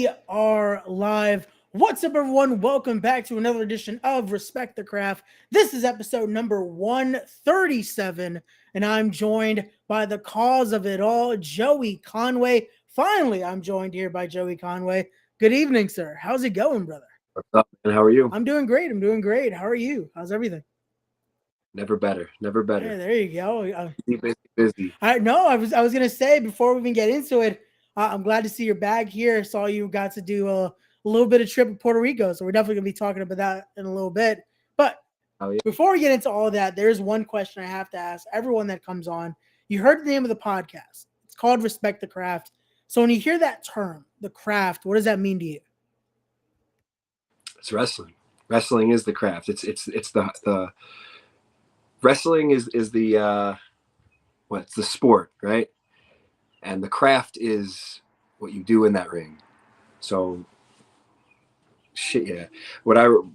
We are live. What's up, everyone? Welcome back to another edition of Respect the Craft. This is episode number 137, and I'm joined by the cause of it all, Joey Conway. Finally, I'm joined here by Joey Conway. Good evening, sir. How's it going, brother? What's up, man? How are you? I'm doing great. How are you? How's everything? Never better. Never better. Hey, there you go. Busy. I was gonna say before we even get into it, I'm glad to see you're back here. Saw you got to do a little bit of trip in Puerto Rico, so we're definitely gonna be talking about that in a little bit. But Oh, yeah. before we get into all that, there's one question I have to ask everyone that comes on. You heard the name of the podcast. It's called Respect the Craft. So when you hear that term, the craft, what does that mean to you? It's wrestling. Wrestling is the craft. It's the wrestling is the it's the sport, right? And the craft is what you do in that ring. So shit, yeah. I don't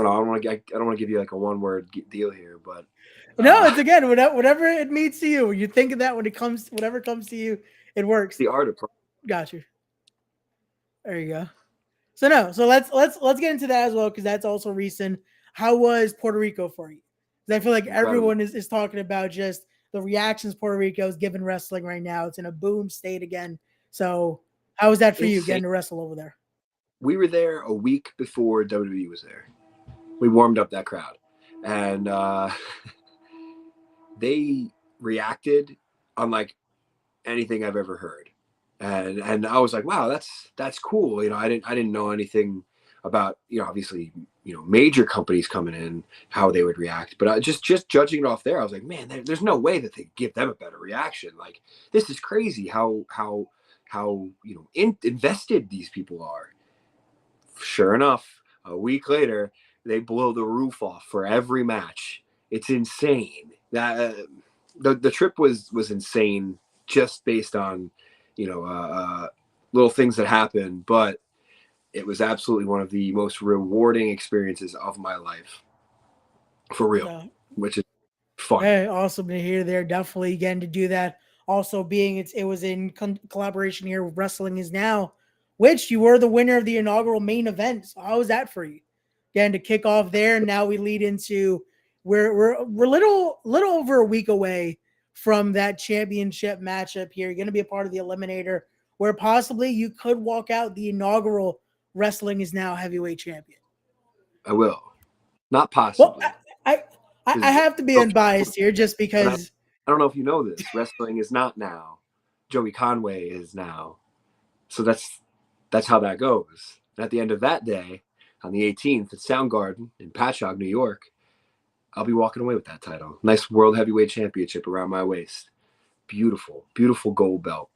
know. I don't want to give you like a one word deal here, but no, it's again whatever it means to you. You think of that when it comes, whatever comes to you, it works. The art of Got you. There you go. So let's get into that as well, because that's also recent. How was Puerto Rico for you? Because I feel like everyone is talking about just the reactions Puerto Rico is giving wrestling right now. It's in a boom state again. So how was that for you getting to wrestle over there? We were there a week before WWE was there. We warmed up that crowd, and they reacted unlike anything I've ever heard. And I was like, wow, that's cool. You know, I didn't know anything about, obviously, major companies coming in, how they would react. But just judging it off there, I was like, man, there's no way that they give them a better reaction. Like, this is crazy how invested these people are. Sure enough, a week later, they blow the roof off for every match. It's insane. The trip was insane, just based on little things that happened, but it was absolutely one of the most rewarding experiences of my life, for real, which is fun. Hey, awesome to hear. There, definitely getting to do that. Also, being it was in collaboration here with Wrestling Is Now, which you were the winner of the inaugural main event. So how was that for you? Getting to kick off there, and now we lead into we're little over a week away from that championship matchup here. You're going to be a part of the Eliminator, where possibly you could walk out the inaugural Wrestling Is Now heavyweight champion. I will. Not possibly. Well, I have to be unbiased here, just because. I don't know if you know this. Wrestling is not now. Joey Conway is now. So that's how that goes. And at the end of that day, on the 18th at Soundgarden in Patchogue, New York, I'll be walking away with that title. Nice World Heavyweight Championship around my waist. Beautiful, beautiful gold belt.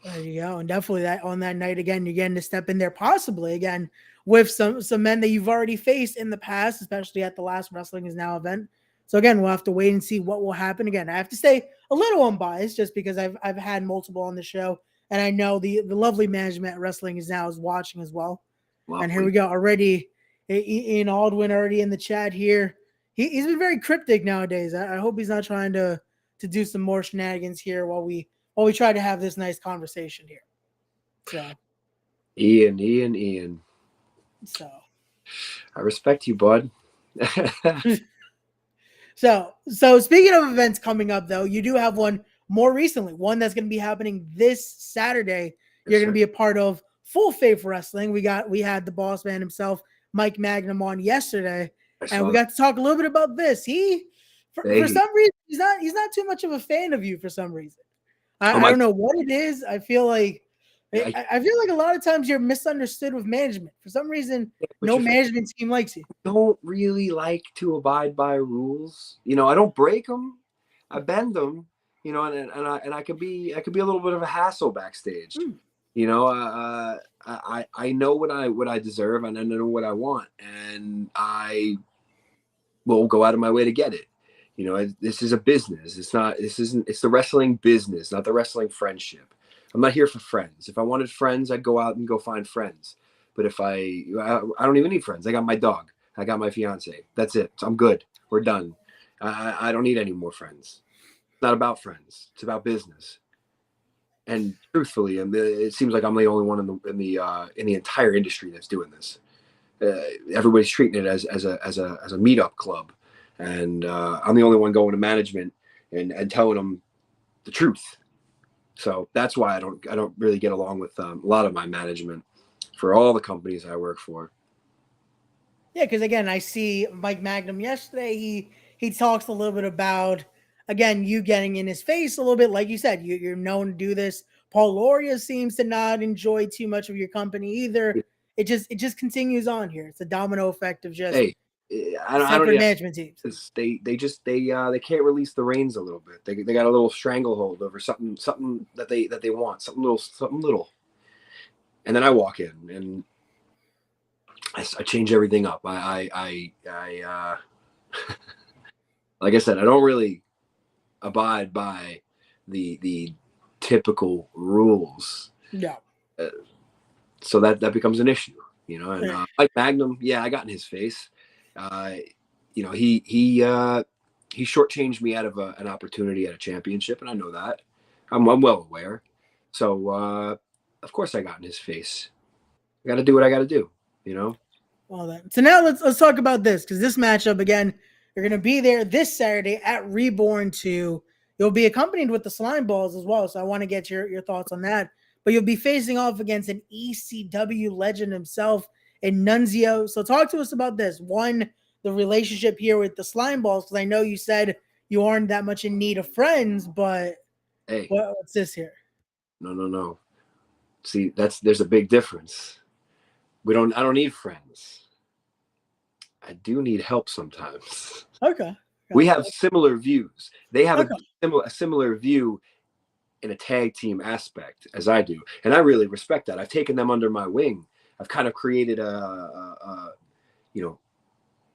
There you go. And definitely that on that night, again, you're getting to step in there possibly again with some men that you've already faced in the past, especially at the last Wrestling Is Now event. So again, we'll have to wait and see what will happen. Again, I have to stay a little unbiased just because I've had multiple on the show, and I know the lovely management at Wrestling Is Now is watching as well. Lovely. And here we go. Already, Ian Aldwin already in the chat here. He's been very cryptic nowadays. I hope he's not trying to do some more shenanigans here while we try to have this nice conversation here. So, Ian. So, I respect you, bud. So speaking of events coming up, though, you do have one more recently, one that's going to be happening this Saturday. You're going to be a part of Full Faith Wrestling. We had the boss man himself, Mike Magnum, on yesterday, and we got to talk a little bit about this. For some reason, he's not too much of a fan of you for some reason. I don't know what it is. I feel like a lot of times you're misunderstood with management. For some reason, no management team likes you. I don't really like to abide by rules. I don't break them. I bend them. And I could be a little bit of a hassle backstage. I know what I deserve, and I know what I want, and I will go out of my way to get it. This is a business. It's the wrestling business, not the wrestling friendship. I'm not here for friends. If I wanted friends, I'd go out and go find friends. But if I don't even need friends. I got my dog. I got my fiance. That's it. I'm good. We're done. I don't need any more friends. It's not about friends. It's about business. And truthfully, it seems like I'm the only one in the entire industry that's doing this. Everybody's treating it as a meetup club, and I'm the only one going to management and telling them the truth. So that's why I don't really get along with a lot of my management for all the companies I work for. Yeah, because again, I see Mike Magnum yesterday. He talks a little bit about again you getting in his face a little bit, like you said. You're known to do this. Paul Loria seems to not enjoy too much of your company either. It just continues on here. It's a domino effect of just Hey, I don't separate yeah, management teams. they can't release the reins a little bit. They got a little stranglehold over something that they want, something little. And then I walk in and I change everything up. Like I said, I don't really abide by the typical rules. Yeah. So that becomes an issue, you know. And Yeah. like Magnum, yeah, I got in his face. You know, he shortchanged me out of an opportunity at a championship, and I know that. I'm well aware. So of course I got in his face. I got to do what I got to do, you know. All that. So now let's talk about this because this matchup again, you're going to be there this Saturday at Reborn 2. You'll be accompanied with the Slime Balls as well. So I want to get your thoughts on that. But you'll be facing off against an ECW legend himself in Nunzio. So talk to us about this. One, the relationship here with the Slime Balls, because I know you said you aren't that much in need of friends, but Hey, what's this here? no. See, there's a big difference. I don't need friends. I do need help sometimes. Okay. We have similar views. They have Okay. a similar view in a tag team aspect as I do, and I really respect that. I've taken them under my wing. I've kind of created you know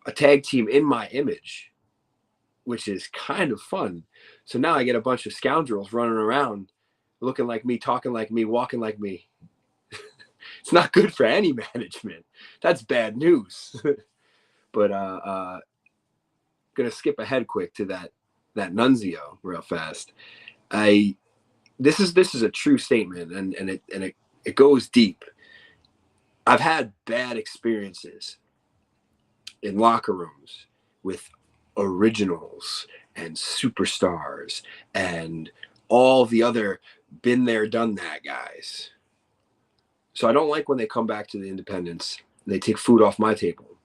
a tag team in my image, which is kind of fun. So now I get a bunch of scoundrels running around, looking like me, talking like me, walking like me. It's not good for any management. That's bad news. But gonna skip ahead quick to that Nunzio real fast. This is a true statement, and it goes deep. I've had bad experiences in locker rooms with originals and superstars and all the other been there done that guys. So I don't like when they come back to the independents and they take food off my table.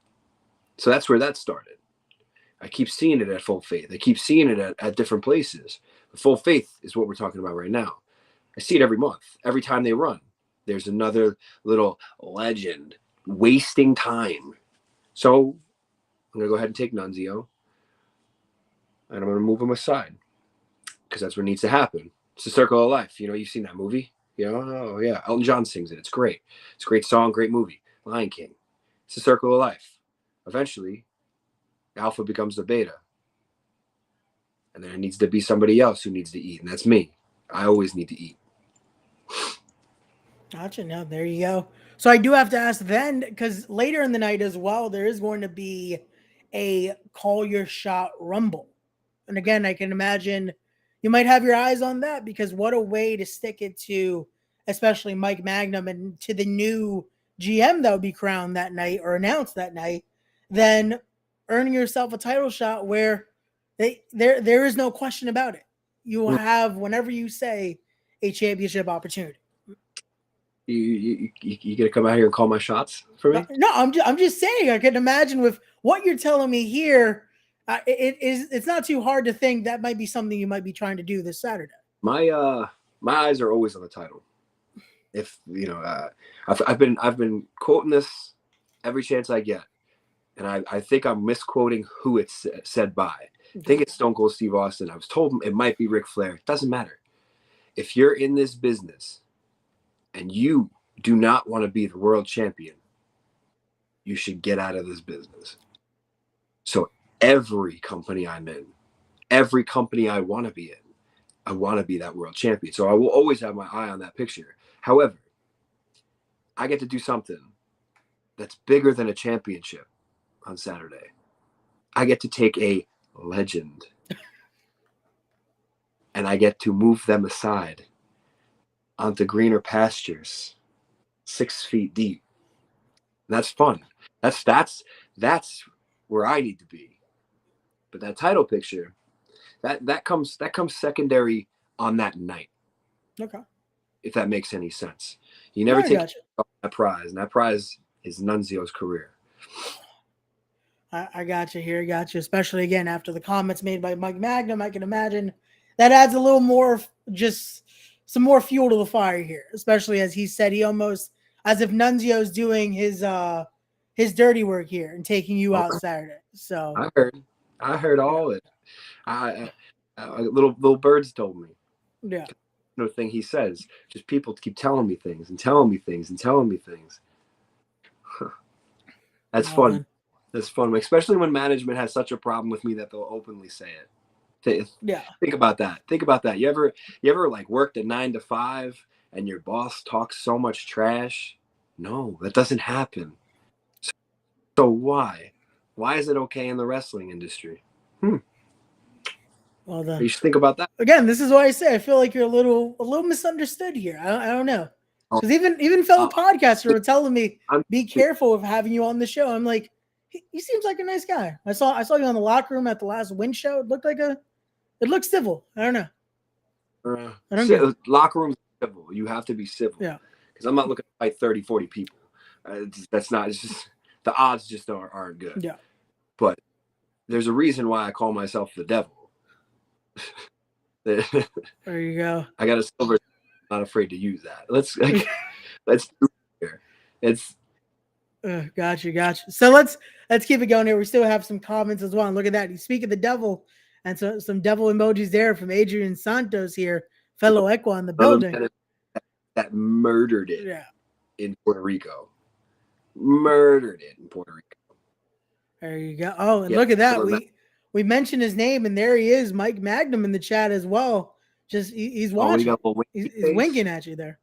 So that's where that started. I keep seeing it at Full Faith. I keep seeing it at different places. Full Faith is what we're talking about right now. I see it every month. Every time they run, there's another little legend wasting time. So I'm going to go ahead and take Nunzio, and I'm going to move him aside because that's what needs to happen. It's the circle of life. You know, you've seen that movie. You know, oh, yeah. Elton John sings it. It's great. It's a great song, great movie. Lion King. It's the circle of life. Eventually, alpha becomes the beta. And there needs to be somebody else who needs to eat, and that's me. I always need to eat. Gotcha. Now there you go. So I do have to ask then, because later in the night as well, there is going to be a call your shot rumble. And again, I can imagine you might have your eyes on that because what a way to stick it to, especially Mike Magnum and to the new GM that would be crowned that night or announced that night, then earning yourself a title shot where there is no question about it. You will have, whenever you say, a championship opportunity. You gonna come out here and call my shots for me? No, I'm just saying. I can imagine with what you're telling me here, it's not too hard to think that might be something you might be trying to do this Saturday. My eyes are always on the title. If you know, I've been quoting this every chance I get, and I think I'm misquoting who it's said by. I think it's Stone Cold Steve Austin. I was told it might be Ric Flair. It doesn't matter. If you're in this business and you do not want to be the world champion, you should get out of this business. So every company I'm in, every company I want to be in, I want to be that world champion. So I will always have my eye on that picture. However, I get to do something that's bigger than a championship on Saturday. I get to take a legend and I get to move them aside onto greener pastures, 6 feet deep. That's fun. That's where I need to be. But that title picture, that comes secondary on that night. Okay. If that makes any sense. You No, never I take got you. that prize, and that prize is Nunzio's career. I got you here. I got you. Especially again after the comments made by Mike Magnum, I can imagine that adds a little more, just some more fuel to the fire here. Especially as he said, he almost as if Nunzio's doing his dirty work here and taking you out Saturday. So I heard all it. Little birds told me. Yeah. No thing he says. Just people keep telling me things and telling me things and telling me things. That's fun. Man. That's fun, especially when management has such a problem with me that they'll openly say it. Yeah. Think about that. Think about that. You ever like worked a 9 to 5 and your boss talks so much trash? No, that doesn't happen. So why? Why is it okay in the wrestling industry? Well then, You should think about that. Again, this is why I say I feel like you're a little misunderstood here. I don't know. Because even fellow podcasters were telling me, be careful of having you on the show. I'm like, he seems like a nice guy. I saw you on the locker room at the last Win show. It looked civil. I don't know. Locker rooms civil. You have to be civil. Yeah. Because I'm not looking to fight 30, 40 people. That's not. It's just the odds just aren't good. Yeah. But there's a reason why I call myself the devil. There you go. I got a silver. Not afraid to use that. Let's do it here. It's Gotcha. So let's keep it going here. We still have some comments as well. And look at that. You speak of the devil, and so some devil emojis there from Adrian Santos here, fellow Equa in the building. That murdered it in Puerto Rico. Murdered it in Puerto Rico. There you go. Oh, and look at that. We mentioned his name, and there he is, Mike Magnum in the chat as well. Just he's watching. He's winking at you there.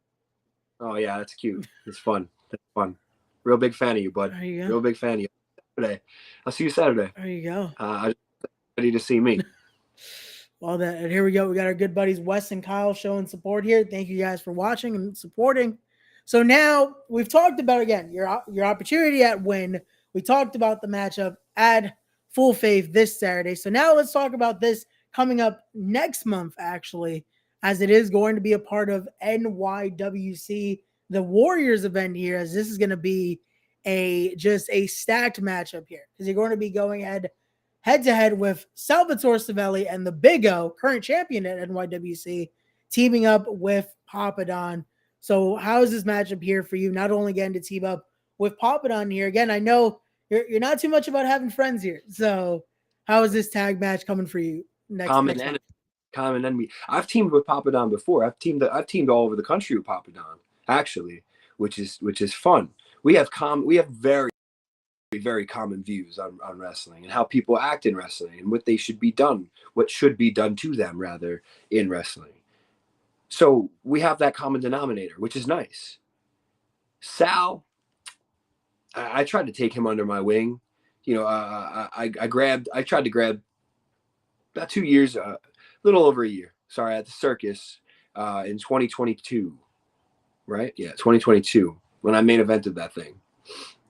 Oh yeah, that's cute. It's fun. That's fun. Real big fan of you, bud. There you go. Real big fan of you. Saturday. I'll see you Saturday. There you go. Ready to see me. Well, and here we go. We got our good buddies Wes and Kyle showing support here. Thank you guys for watching and supporting. So now we've talked about again your opportunity at Win. We talked about the matchup at Full Faith this Saturday. So now let's talk about this coming up next month, actually, as it is going to be a part of NYWC, the Warriors event here, as this is going to be just a stacked matchup here, because you're going to be going head-to-head with Salvatore Savelli and the Big O, current champion at NYWC, teaming up with Papadon. So how is this matchup here for you? Not only getting to team up with Papadon here. Again, I know you're not too much about having friends here. So how is this tag match coming for you next Common enemy. I've teamed with Papadon before. I've teamed all over the country with Papadon, actually, which is fun. We have very, very common views on wrestling and how people act in wrestling and what should be done to them rather in wrestling. So we have that common denominator, which is nice. Sal, I tried to take him under my wing. I tried to grab about 2 years, a little over a year. Sorry, at the circus in 2022, right? Yeah, 2022 when I main evented that thing.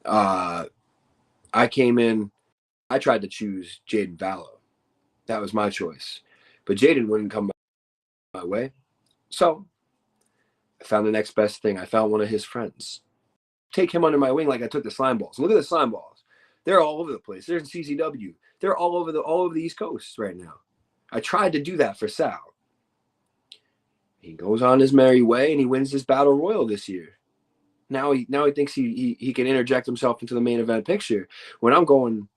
I came in. I tried to choose Jaden Vallow. That was my choice, but Jaden wouldn't come my way. So I found the next best thing. I found one of his friends. Take him under my wing like I took the slime balls. Look at the slime balls. They're all over the place. They're in CCW. They're all over the East Coast right now. I tried to do that for Sal. He goes on his merry way and he wins this battle royal this year. Now he thinks he can interject himself into the main event picture when I'm going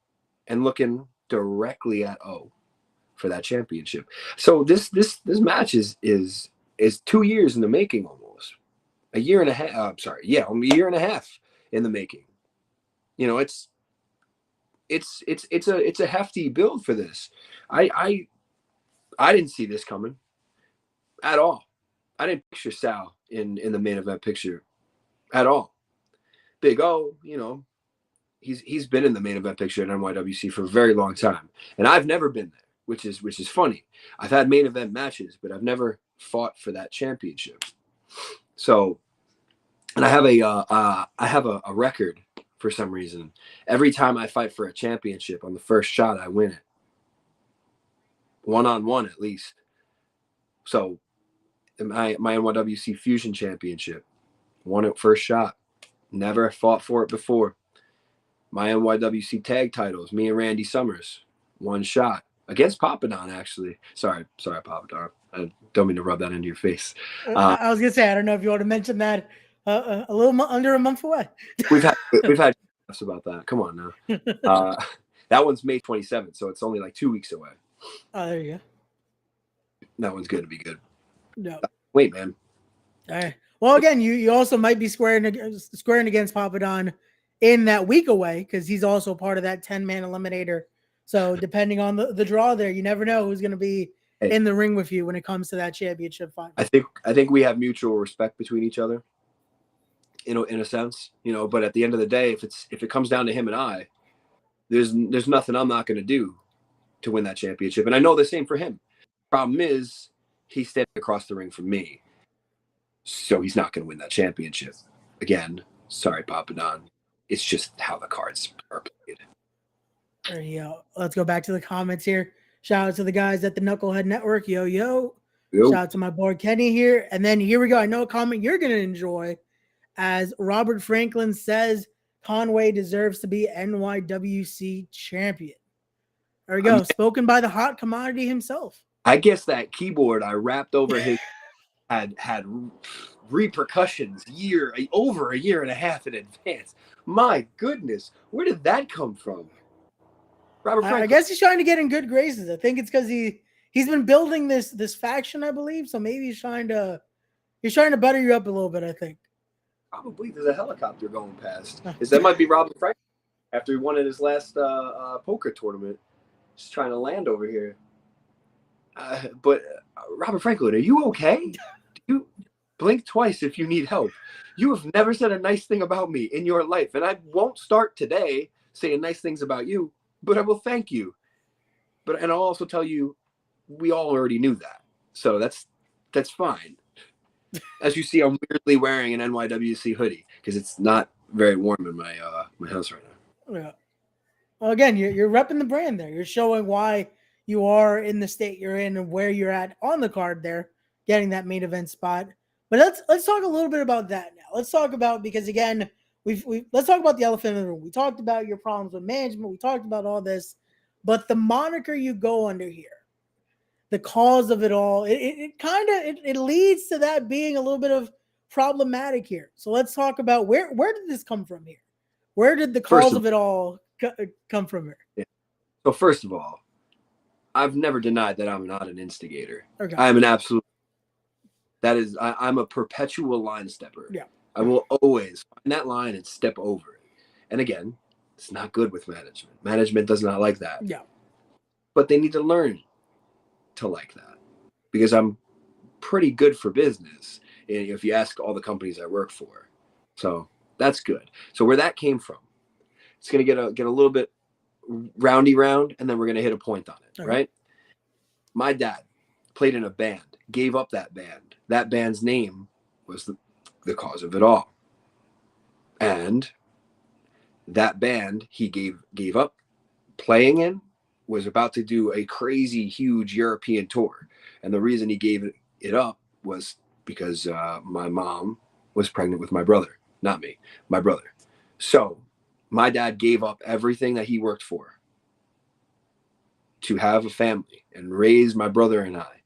and looking directly at O for that championship. So this match is 2 years in the making almost. A year and a half. A year and a half in the making. It's a hefty build for this. I didn't see this coming at all. I didn't picture Sal in the main event picture at all. Big O, he's been in the main event picture at NYWC for a very long time, and I've never been there, which is funny. I've had main event matches, but I've never fought for that championship. So, and I have a record for some reason. Every time I fight for a championship, on the first shot, I win it. 1-on-1 at least. So, my NYWC Fusion Championship, won it first shot. Never fought for it before. My NYWC tag titles, me and Randy Summers, one shot against Papadon. Actually, sorry, Papadon. I don't mean to rub that into your face. I was gonna say, I don't know if you want to mention that a little under a month away. we've had about that. Come on now. That one's May 27th, so it's only like 2 weeks away. Oh, there you go. That one's going to be good. No. Wait, man. All right. Well, again, you also might be squaring against Papadon in that week away, because he's also part of that 10-man eliminator. So depending on the draw there, you never know who's going to be in the ring with you when it comes to that championship fight. I think we have mutual respect between each other, in a sense, but at the end of the day, if it comes down to him and I, there's nothing I'm not going to do to win that championship. And I know the same for him. Problem is, he's standing across the ring from me, so he's not going to win that championship. Again, sorry, Papadon. It's just how the cards are played. There you go. Let's go back to the comments here. Shout out to the guys at the Knucklehead Network. Yo. Shout out to my boy Kenny here. And then here we go. I know a comment you're going to enjoy, as Robert Franklin says Conway deserves to be NYWC champion. There we go. Spoken by the hot commodity himself. I guess that keyboard I wrapped over his had repercussions over a year and a half in advance. My goodness, where did that come from? Robert Franklin. I guess he's trying to get in good graces. I think it's because he's been building this faction, I believe. So maybe he's trying to butter you up a little bit, I think. Probably there's a helicopter going past. That might be Robert Franklin after he won in his last poker tournament. Just trying to land over here. But Robert Franklin, are you okay? You blink twice if you need help. You have never said a nice thing about me in your life, and I won't start today saying nice things about you, but I will thank you. And I'll also tell you, we all already knew that, so that's fine. As you see, I'm weirdly wearing an NYWC hoodie because it's not very warm in my house right now. Yeah. Well, again, you're repping the brand there. You're showing why you are in the state you're in and where you're at on the card there, getting that main event spot. But let's talk a little bit about that now. Let's talk about, because again, let's talk about the elephant in the room. We talked about your problems with management. We talked about all this, but the moniker you go under here, the cause of it all, it leads to that being a little bit of problematic here. So let's talk about where did this come from here? Where did the cause of it all come from here? Yeah. So first of all, I've never denied that I'm not an instigator. Okay. I'm an absolute. I'm a perpetual line stepper. Yeah. I will always find that line and step over it. And again, it's not good with management. Management does not like that. Yeah. But they need to learn to like that, because I'm pretty good for business if you ask all the companies I work for. So that's good. So where that came from, it's going to get a little bit round, and then we're going to hit a point on it, okay. Right? My dad played in a band, gave up that band. That band's name was the cause of it all. And that band he gave up playing in was about to do a crazy, huge European tour. And the reason he gave it up was because my mom was pregnant with my brother. Not me, my brother. So my dad gave up everything that he worked for to have a family and raise my brother and I,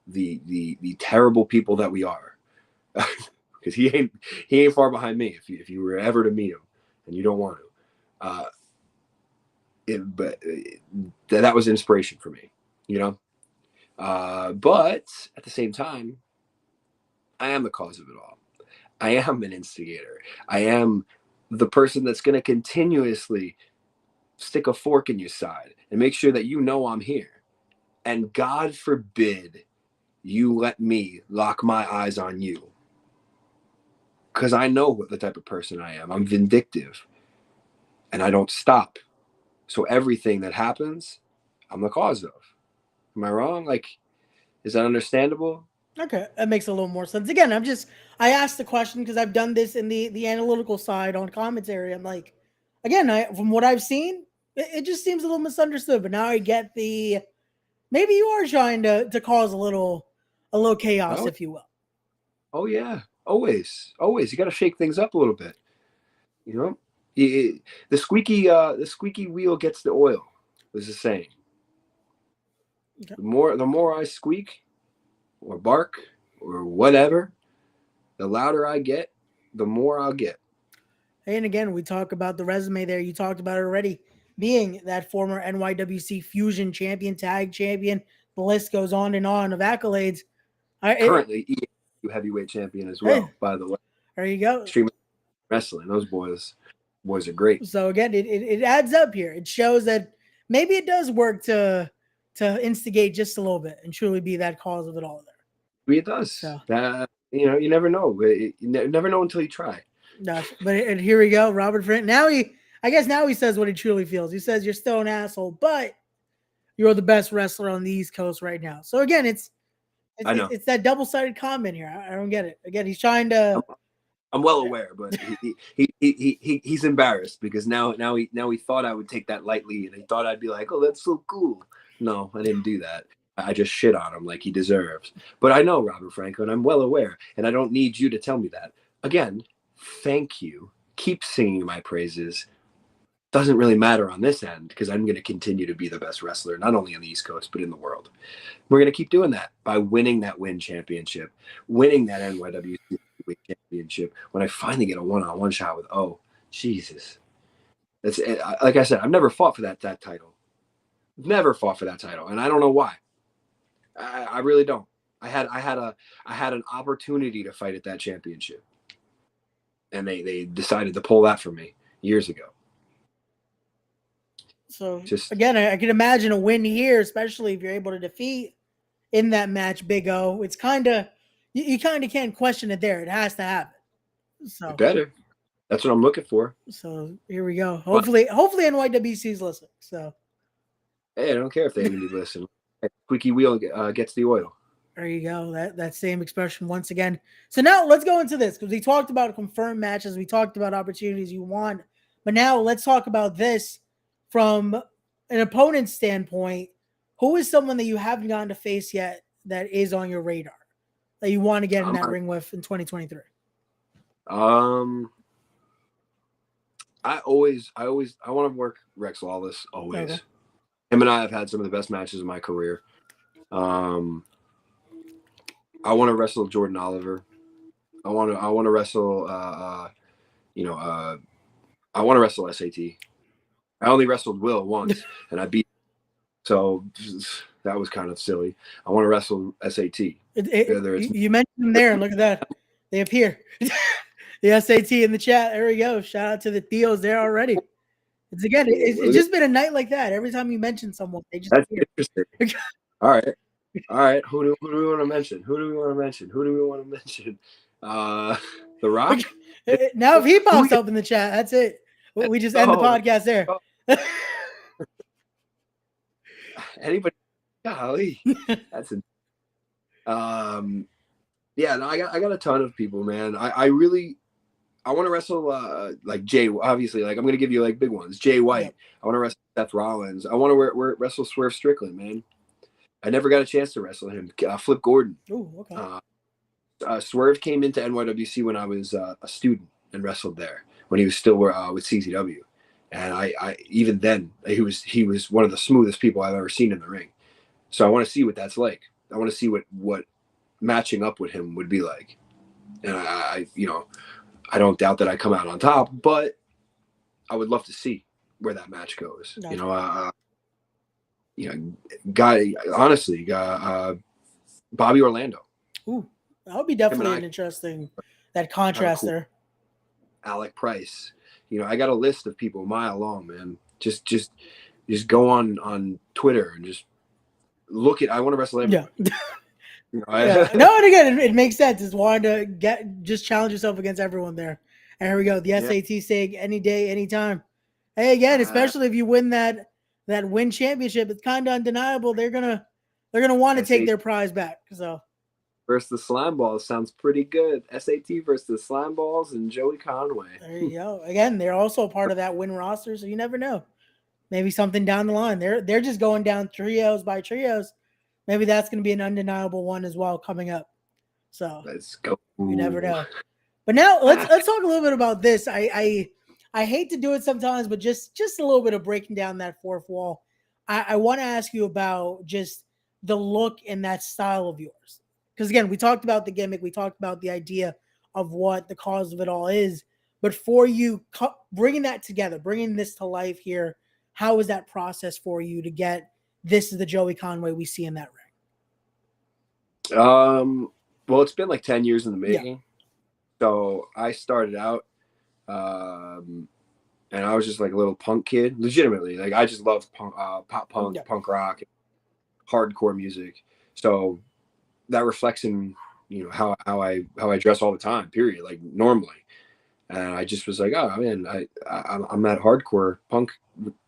the terrible people that we are. Because he ain't far behind me if you were ever to meet him, and you don't want to. That was inspiration for me, but at the same time, I am the cause of it all. I am an instigator. I am the person that's going to continuously stick a fork in your side and make sure that I'm here. And God forbid you let me lock my eyes on you, because I know what the type of person I am. I'm vindictive, and I don't stop. So everything that happens, I'm the cause of. Am I wrong? Is that understandable? Okay, that makes a little more sense. Again, I asked the question because I've done this in the analytical side on commentary. I'm like, again, from what I've seen, it just seems a little misunderstood. But now I get the maybe you are trying to cause a little chaos, Oh, if you will. oh yeah, always, always. You got to shake things up a little bit. You know, the squeaky wheel gets the oil. Was the saying. Okay. The more I squeak or bark or whatever, the louder I get, the more I'll get. And again, we talk about the resume there. You talked about it already, being that former NYWC Fusion champion, tag champion. The list goes on of accolades. Currently, EAW heavyweight champion as Hey, well. By the way, there you go. Extreme Wrestling. Those boys are great. So again, it adds up here. It shows that maybe it does work to instigate just a little bit and truly be that cause of it all there. It does. So You never know. You never know until you try. gosh, but and here we go, Robert Friend. I guess now he says what he truly feels. He says you're still an asshole, but you're the best wrestler on the East Coast right now. So again, I know. it's that double sided comment here. I don't get it. Again, he's trying to. I'm well aware, but he's embarrassed because now he thought I would take that lightly, and he thought I'd be like, oh, that's so cool. No, I didn't do that. I just shit on him like he deserves. But I know Robert Franco, and I'm well aware, and I don't need you to tell me that. Again, thank you. Keep singing my praises. Doesn't really matter on this end because I'm going to continue to be the best wrestler, not only on the East Coast, but in the world. We're going to keep doing that by winning that Win Championship, winning that NYWC Championship. When I finally get a one-on-one shot with Jesus. That's like I said, I've never fought for that title. Never fought for that title, and I don't know why. I really don't. I had an opportunity to fight at that championship, and they decided to pull that from me years ago. So again, I can imagine a win here, especially if you're able to defeat in that match Big O. It's kind of you kind of can't question it there. It has to happen. So it better. That's what I'm looking for. So here we go. Hopefully NYWC's listening. So hey, I don't care if they even listen. Squeaky wheel gets the oil. There you go. That same expression once again. So now let's go into this because we talked about confirmed matches. We talked about opportunities you want. But now let's talk about this from an opponent's standpoint. Who is someone that you haven't gotten to face yet that is on your radar that you want to get in that ring with in 2023? I want to work Rex Lawless always. Okay. Him and I have had some of the best matches of my career. I want to wrestle Jordan Oliver. I want to wrestle I want to wrestle SAT. I only wrestled Will once and I beat him. So that was kind of silly. I want to wrestle SAT. You mentioned them there, and look at that. They appear. The SAT in the chat. There we go. Shout out to the Theos there already. It's just been a night like that. Every time you mention someone, they just That's appear. Interesting. All right. Who do we want to mention? The Rock. Now if he pops up in the chat, that's it. We just end the podcast there. Anybody? Golly, that's a. Yeah, no, I got a ton of people, man. I want to wrestle like Jay. Obviously, like I'm gonna give you like big ones. Jay White. Yep. I want to wrestle Seth Rollins. I want to wrestle Swerve Strickland, man. I never got a chance to wrestle him. Flip Gordon. Ooh, okay. Swerve came into NYWC when I was a student and wrestled there when he was still with CZW, and I even then he was one of the smoothest people I've ever seen in the ring. So I want to see what that's like. I want to see what matching up with him would be like, and I don't doubt that I come out on top, but I would love to see where that match goes. Gotcha. Bobby Orlando. Ooh, that would be definitely an interesting contrast there. Alec Price. I got a list of people a mile long, man. Just go on Twitter and just look at. I want to wrestle everyone. Yeah. No, and again, it makes sense. It's wanting to just challenge yourself against everyone there. And here we go. The SAT saying any day, anytime. Hey, again, especially if you win that Win Championship, it's kind of undeniable. They're gonna want to take their prize back. So versus the Slime Balls sounds pretty good. SAT versus the Slime Balls and Joey Conway. There you go. Again, they're also part of that win roster, so you never know. Maybe something down the line. They're just going down trios by trios. Maybe that's going to be an undeniable one as well coming up. So Let's go. you never know. But now let's talk a little bit about this. I hate to do it sometimes, but just a little bit of breaking down that fourth wall. I want to ask you about just the look and that style of yours. Because again, we talked about the gimmick, we talked about the idea of what the cause of it all is. But for you, bringing that together, bringing this to life here, how was that process for you to get this is the Joey Conway we see in that ring? Well, it's been like 10 years in the making. Yeah. So I started out, and I was just like a little punk kid, legitimately. Like I just loved pop punk, punk rock, hardcore music. So that reflects in, you know, how I dress all the time, period, like normally. And I just was like, oh man, I'm that hardcore punk,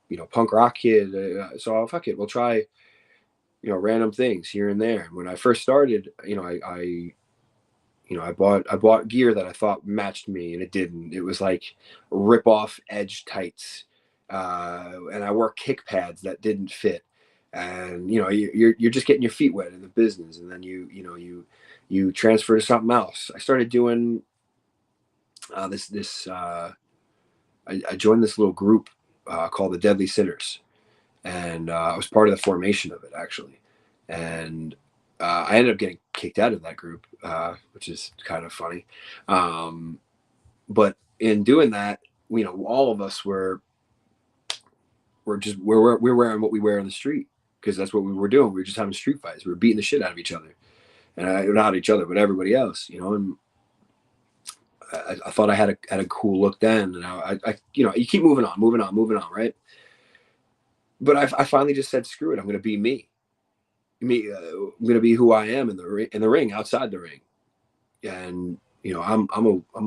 you know, punk rock kid. So fuck it, we'll try, you know, random things here and there. When I first started, you know, I bought gear that I thought matched me, and it didn't. It was like rip off edge tights, and I wore kick pads that didn't fit. And you know, you're just getting your feet wet in the business, and then you transfer to something else. I started doing I joined this little group called the Deadly Sinners, and I was part of the formation of it actually, and I ended up getting kicked out of that group, which is kind of funny. But in doing that, you know, all of us we're wearing what we wear on the street, because that's what we were doing. We were just having street fights. We were beating the shit out of each other, and not each other, but everybody else, you know. And I thought I had a cool look then, and I you know, you keep moving on, right? But I finally just said, screw it. I'm going to be me. I'm going to be who I am in the ring, outside the ring. And you know, I'm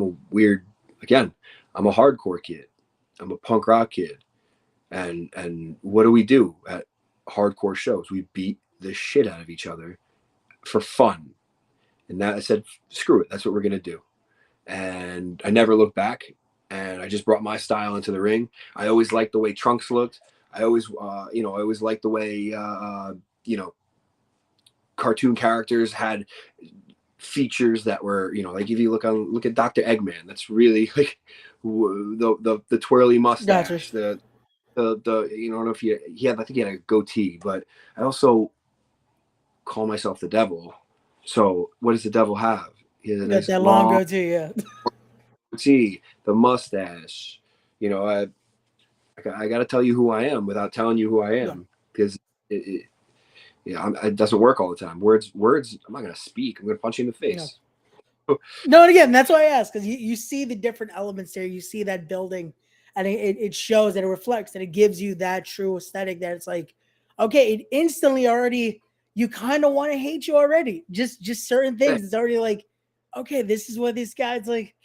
a weird, again, I'm a hardcore kid. I'm a punk rock kid. And what do we do at hardcore shows? We beat the shit out of each other for fun. And that I said, screw it. That's what we're going to do. And I never looked back, and I just brought my style into the ring. I always liked the way Trunks looked. I always liked the way, you know, cartoon characters had features that were, you know, like if you look at Dr. Eggman, that's really like the twirly mustache, Gotcha. the you know, I don't know if he had, I think he had a goatee. But I also call myself the devil. So what does the devil have? He has a nice That long goatee, yeah. goatee, the mustache. You know, I got to tell you who I am without telling you who I am, because it doesn't work all the time. Words. I'm not gonna speak. I'm gonna punch you in the face. No, and again, that's why I asked, because you see the different elements there. You see that building, and it shows that it reflects, that it gives you that true aesthetic. That it's like, okay, it instantly already, you kind of want to hate you already. Just certain things. It's already like, okay, this is what this guy's like.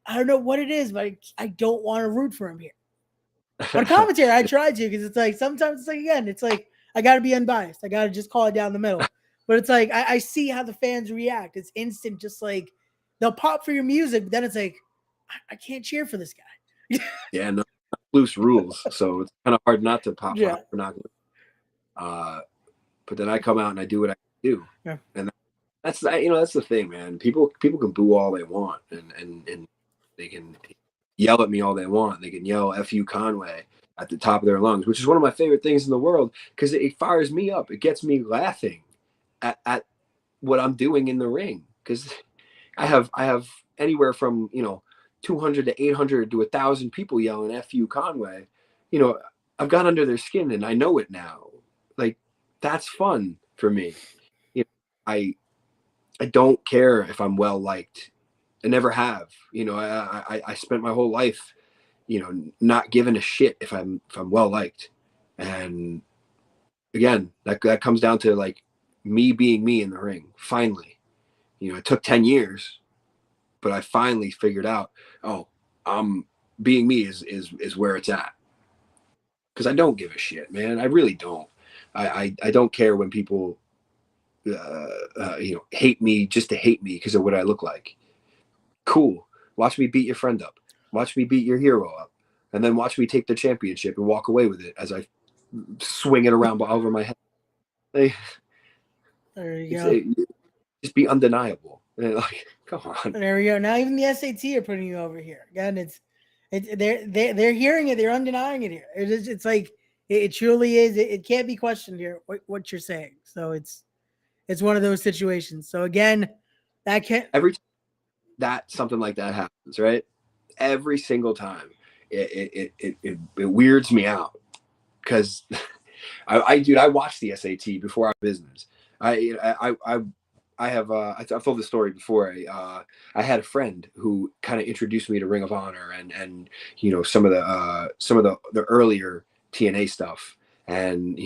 I don't know what it is, but I don't want to root for him here. On commentary, I tried to, because it's like sometimes it's like, again, it's like I got to be unbiased. I got to just call it down the middle. But it's like I see how the fans react. It's instant, just like they'll pop for your music, but then it's like I can't cheer for this guy. Yeah, no, loose rules, so it's kind of hard not to pop. Yeah. But then I come out and I do what I do, and that's, you know, that's the thing, man. People can boo all they want, and they can yell at me all they want. They can yell "F you, Conway" at the top of their lungs, which is one of my favorite things in the world, because it fires me up. It gets me laughing at what I'm doing in the ring, because I have anywhere from, you know, 200 to 800 to 1,000 people yelling "F you, Conway." You know, I've got under their skin, and I know it now. Like, that's fun for me. You know, I don't care if I'm well liked. I never have. You know, I spent my whole life, you know, not giving a shit if I'm well liked. And again, that comes down to like me being me in the ring. Finally, you know, it took 10 years, but I finally figured out, oh, being me is where it's at. Because I don't give a shit, man. I really don't. I don't care when people hate me just to hate me because of what I look like. Cool. Watch me beat your friend up. Watch me beat your hero up. And then watch me take the championship and walk away with it as I swing it around over my head. Like, There you go. Just be undeniable. And like, come on. There we go. Now even the SAT are putting you over here. Again, they're hearing it. They're undenying it here. It's like it truly is. It can't be questioned here what you're saying. So it's one of those situations. So again, that can't every time that something like that happens, right? Every single time, it weirds me out because I watched the SAT before our business. I've told this story before. I had a friend who kind of introduced me to Ring of Honor and some of the earlier TNA stuff and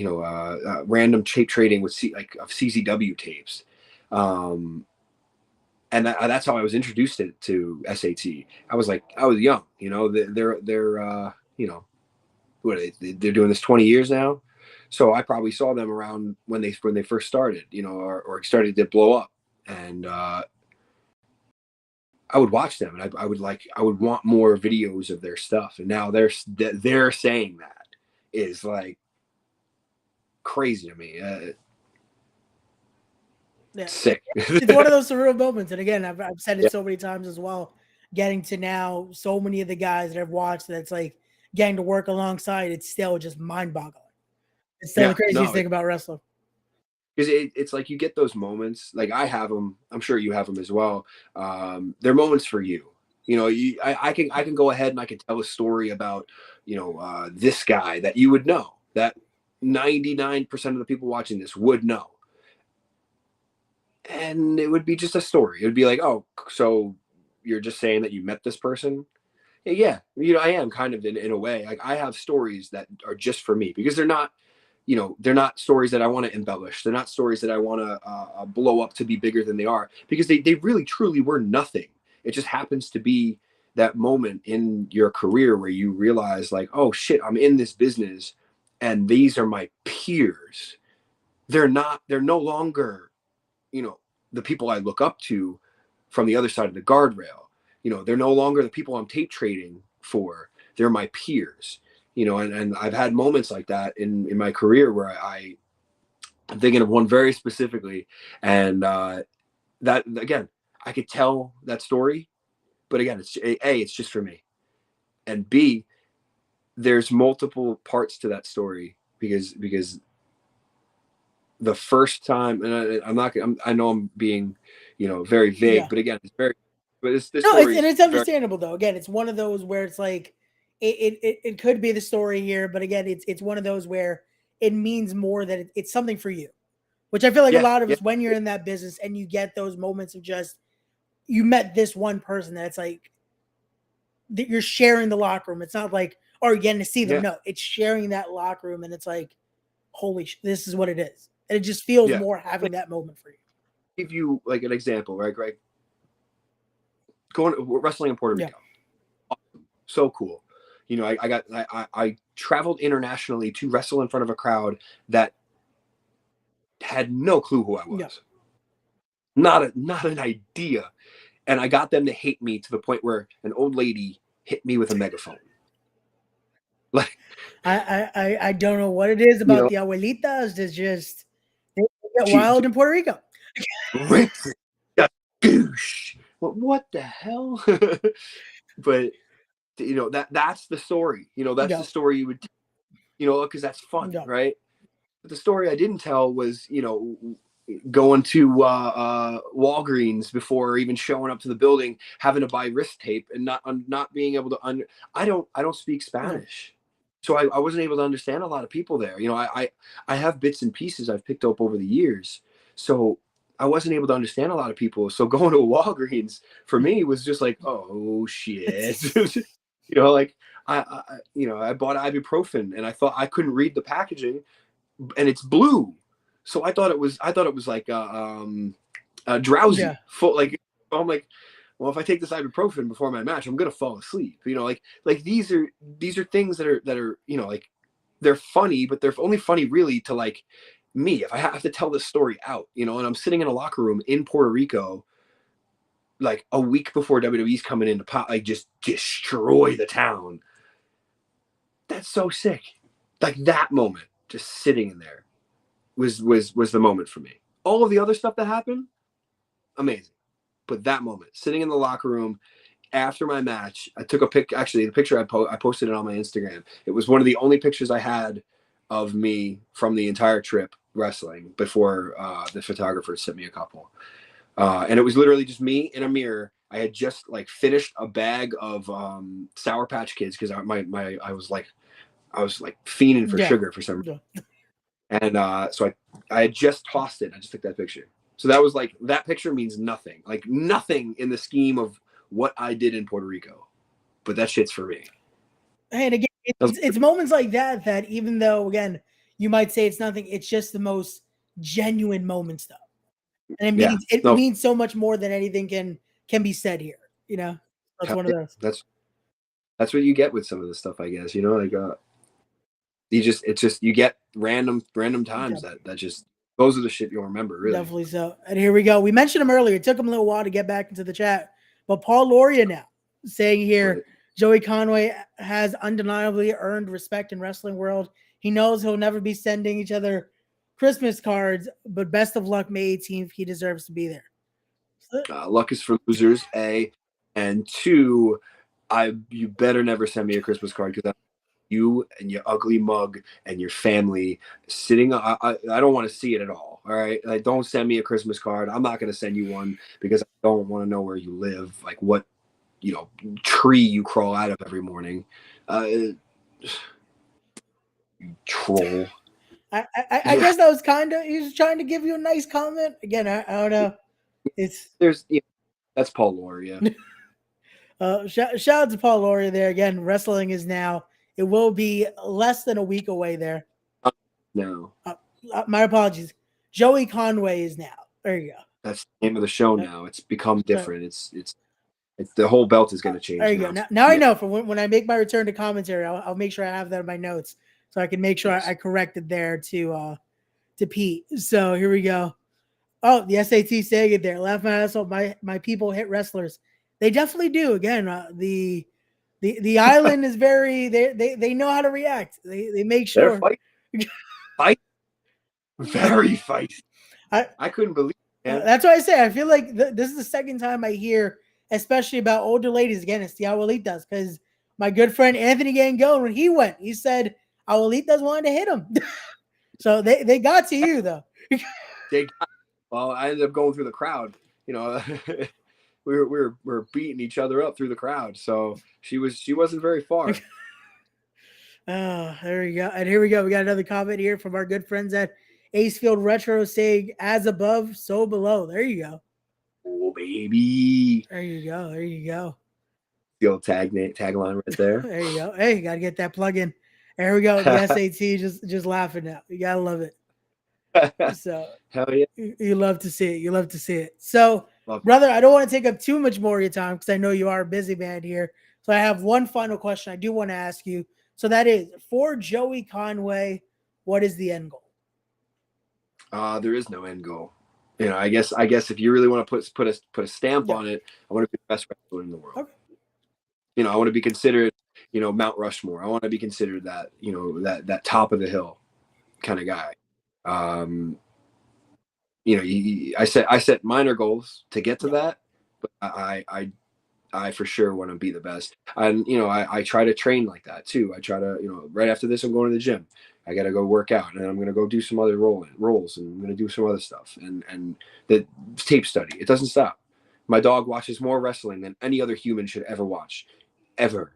random tape trading with of CZW tapes. And that's how I was introduced to SAT. I was young, they're they're doing this 20 years now. So I probably saw them around when they first started, or started to blow up. And I would watch them and I would want more videos of their stuff. And now they're saying that is like crazy to me. Yeah. Sick. It's one of those surreal moments. And again, I've said it so many times as well. Getting to now, so many of the guys that I've watched that's like getting to work alongside, it's still just mind-boggling. It's still the craziest thing about wrestling. Because it's like you get those moments. Like I have them. I'm sure you have them as well. They're moments for you. I can go ahead and I can tell a story about this guy that you would know, that 99% of the people watching this would know. And it would be just a story. It would be like, oh, so you're just saying that you met this person? Yeah, I am kind of in a way. Like I have stories that are just for me because they're not stories that I want to embellish. They're not stories that I want to blow up to be bigger than they are because they really truly were nothing. It just happens to be that moment in your career where you realize like, oh shit, I'm in this business and these are my peers. They're no longer the people I look up to from the other side of the guardrail. They're no longer the people I'm tape trading for. They're my peers. And I've had moments like that in my career where I'm thinking of one very specifically, and that again, I could tell that story, but again, it's just for me, and B, there's multiple parts to that story because the first time, and I know I'm being, very vague, but again, it's very, but it's understandable though. Again, it's one of those where it's like, it could be the story here, but again, it's one of those where it means more that it's something for you, which I feel like a lot of us, when you're in that business and you get those moments of just, you met this one person that's like, that you're sharing the locker room. It's not like, oh, you're getting to see them. No, it's sharing that locker room. And it's like, holy this is what it is. And it just feels more having that moment for you. Give you like an example, right, Greg? Wrestling in Puerto Rico. Awesome. So cool. I traveled internationally to wrestle in front of a crowd that had no clue who I was. Not an idea. And I got them to hate me to the point where an old lady hit me with a megaphone. Like I don't know what it is about the abuelitas. It's just they get wild in Puerto Rico. Douche. What the hell? But that's the story. That's the story you would, because that's fun, right? But the story I didn't tell was, going to Walgreens before even showing up to the building, having to buy wrist tape and not being able to I don't speak Spanish. So I wasn't able to understand a lot of people there. I have bits and pieces I've picked up over the years. So I wasn't able to understand a lot of people. So going to a Walgreens for me was just like, oh shit. Like I bought ibuprofen and I thought I couldn't read the packaging and it's blue. So I thought it was like drowsy. Full, like I'm like, well, if I take this ibuprofen before my match, I'm gonna fall asleep. Like these are things that are like they're funny, but they're only funny really to like me, if I have to tell this story out, and I'm sitting in a locker room in Puerto Rico, like a week before WWE's coming in to pop, like just destroy the town. That's so sick. Like that moment, just sitting in there was the moment for me. All of the other stuff that happened, amazing. But that moment, sitting in the locker room after my match, I took a pic. Actually, the picture I posted it on my Instagram. It was one of the only pictures I had of me from the entire trip wrestling before the photographer sent me a couple. And it was literally just me in a mirror. I had just like finished a bag of Sour Patch Kids because I was like fiending for sugar for some reason. And so I had just tossed it. I just took that picture. So that was like, that picture means nothing. Like nothing in the scheme of what I did in Puerto Rico. But that shit's for me. And again, it's moments like that even though, again, you might say it's nothing, it's just the most genuine moments though. And it means so much more than anything can be said here. That's one of those. That's what you get with some of this stuff, I guess. Like you get random times that just, those are the shit you'll remember, really. Definitely so. And here we go. We mentioned him earlier. It took him a little while to get back into the chat, but Paul Loria now saying here, right. Joey Conway has undeniably earned respect in wrestling world. He knows he'll never be sending each other Christmas cards, but best of luck May 18th. He deserves to be there. Luck is for losers, A, and 2, you better never send me a Christmas card because you and your ugly mug and your family sitting. I don't want to see it at all. All right, like don't send me a Christmas card. I'm not going to send you one because I don't want to know where you live, like what tree you crawl out of every morning. You troll. I guess that was he was trying to give you a nice comment. Again, I don't know. That's Paul Loria. Shout out to Paul Loria there. Again, wrestling is now. It will be less than a week away there. No. My apologies. Joey Conway is now. There you go. That's the name of the show now. It's become different. It's the whole belt is going to change. There you go. Now I know for when I make my return to commentary, I'll make sure I have that in my notes so I can make sure I corrected there to Pete. So here we go. Oh, the SAT saying it there. Laugh my ass off. My people hit wrestlers. They definitely do. Again, the island is very. They know how to react. They make sure. Fight. Very feisty. I couldn't believe it. That's why I say I feel like this is the second time I hear, especially about older ladies. Again, it's the Abuelitas, because my good friend Anthony Gangone, when he went, he said Abuelitas wanted to hit him. So they got to you though. Well, I ended up going through the crowd. We were beating each other up through the crowd. So she wasn't very far. Oh, there we go. And here we go. We got another comment here from our good friends at Acefield Retro saying, as above, so below. There you go. Oh, baby. There you go. There you go. The old tagline right there. There you go. Hey, you got to get that plug in. There we go. The SAT just laughing now. You got to love it. So, hell yeah. You love to see it. You love to see it. So, brother, I don't want to take up too much more of your time because I know you are a busy man here. So I have one final question I do want to ask you. So that is, for Joey Conway, what is the end goal? There is no end goal. I guess if you really want to put a stamp on it, I want to be the best wrestler in the world. Okay. I want to be considered, Mount Rushmore. I want to be considered that, that top of the hill kind of guy. I set minor goals to get to that, but I for sure want to be the best. And I try to train like that too. I try to, right after this, I'm going to the gym. I got to go work out, and I'm going to go do some other rolls, and I'm going to do some other stuff. And the tape study, it doesn't stop. My dog watches more wrestling than any other human should ever watch, ever.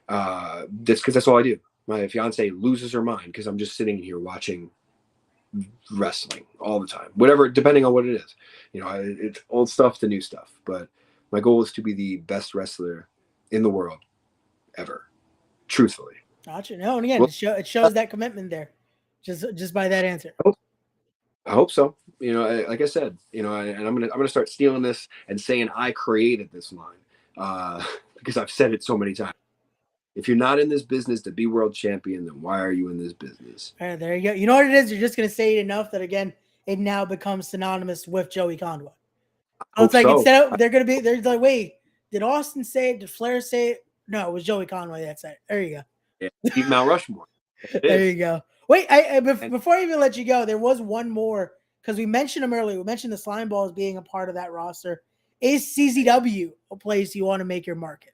That's because that's all I do. My fiance loses her mind because I'm just sitting here watching wrestling all the time, whatever, depending on what it is. It's old stuff to new stuff, but my goal is to be the best wrestler in the world ever, truthfully. Gotcha. No, and again, it shows that commitment there, just by that answer. I hope so. Like I said, and I'm gonna start stealing this and saying I created this line because I've said it so many times. If you're not in this business to be world champion, then why are you in this business? All right, there you go. You know what it is? You're just going to say it enough that, again, it now becomes synonymous with Joey Conway. So it's like, instead of, they're like, wait, did Austin say it? Did Flair say it? No, it was Joey Conway that said it. There you go. Yeah, keep Mount Rushmore. There you go. Wait, before I even let you go, there was one more, because we mentioned him earlier. We mentioned the Slime Balls being a part of that roster. Is CZW a place you want to make your market?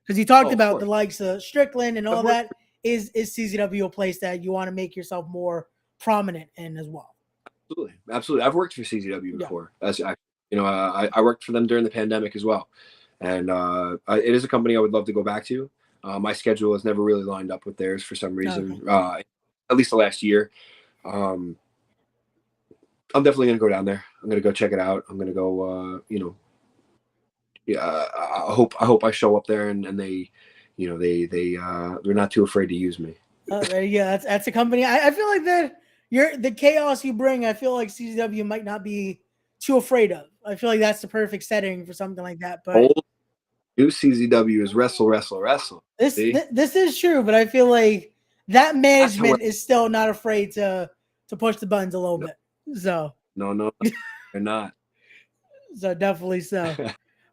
Because you talked about the likes of Strickland and all that. Is CZW a place that you want to make yourself more prominent in as well? Absolutely. I've worked for CZW before. I worked for them during the pandemic as well, and it is a company I would love to go back to. My schedule has never really lined up with theirs for some reason, at least the last year. I'm definitely going to go down there. I'm going to go check it out. I'm going to go, I hope I show up there and they, they're not too afraid to use me. There you go. That's a company. I feel like that the chaos you bring, I feel like CZW might not be too afraid of. I feel like that's the perfect setting for something like that. But new CZW is wrestle. This is true, but I feel like that management is still not afraid to push the buttons a little bit. So no, they're not. So definitely so.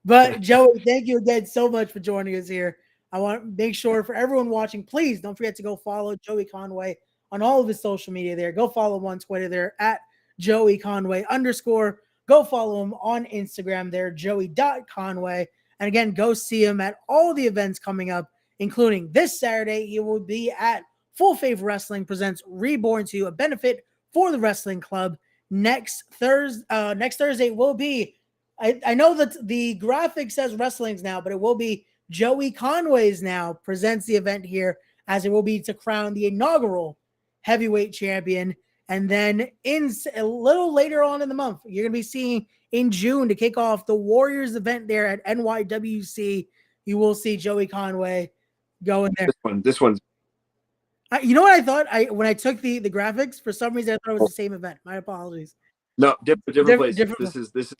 But Joey, thank you again so much for joining us here. I want to make sure for everyone watching, please don't forget to go follow Joey Conway on all of his social media there. Go follow him on Twitter there at Joey Conway _. Go follow him on Instagram there, Joey.Conway. And again, go see him at all the events coming up, including this Saturday. He will be at Full Faith Wrestling presents Reborn 2, a benefit for the wrestling club. Next Thursday will be, I know that the graphic says wrestling's now, but it will be Joey Conway's now presents the event here, as it will be to crown the inaugural heavyweight champion. And then a little later on in the month, you're going to be seeing in June to kick off the Warriors event there at NYWC. You will see Joey Conway go in there. This one's. You know what I thought? When I took the graphics, for some reason I thought it was the same event. My apologies. No, different place. This is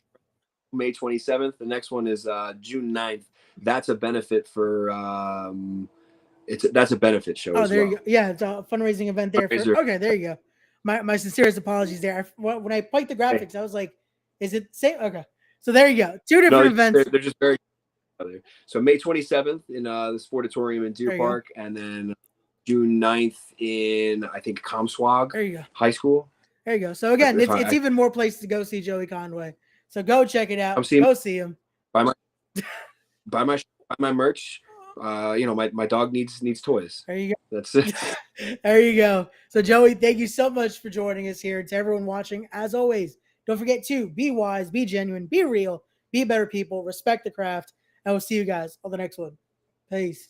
May 27th. The next one is June 9th. That's a benefit for that's a benefit show. Oh, there you go. Yeah, it's a fundraising event there. Okay, there you go. My sincerest apologies there. When I played the graphics, I was like, is it same? Okay. So there you go. Two different events. They're just very so May 27th in the Sportatorium in Deer Park, and then June 9th in, I think, Comswag there you go. High School. There you go. So again, it's even more places to go see Joey Conway. So go check it out. Go see him. Buy my merch. My dog needs toys. There you go. That's it. There you go. So Joey, thank you so much for joining us here. To everyone watching, as always, don't forget to be wise, be genuine, be real, be better people, respect the craft, and we'll see you guys on the next one. Peace.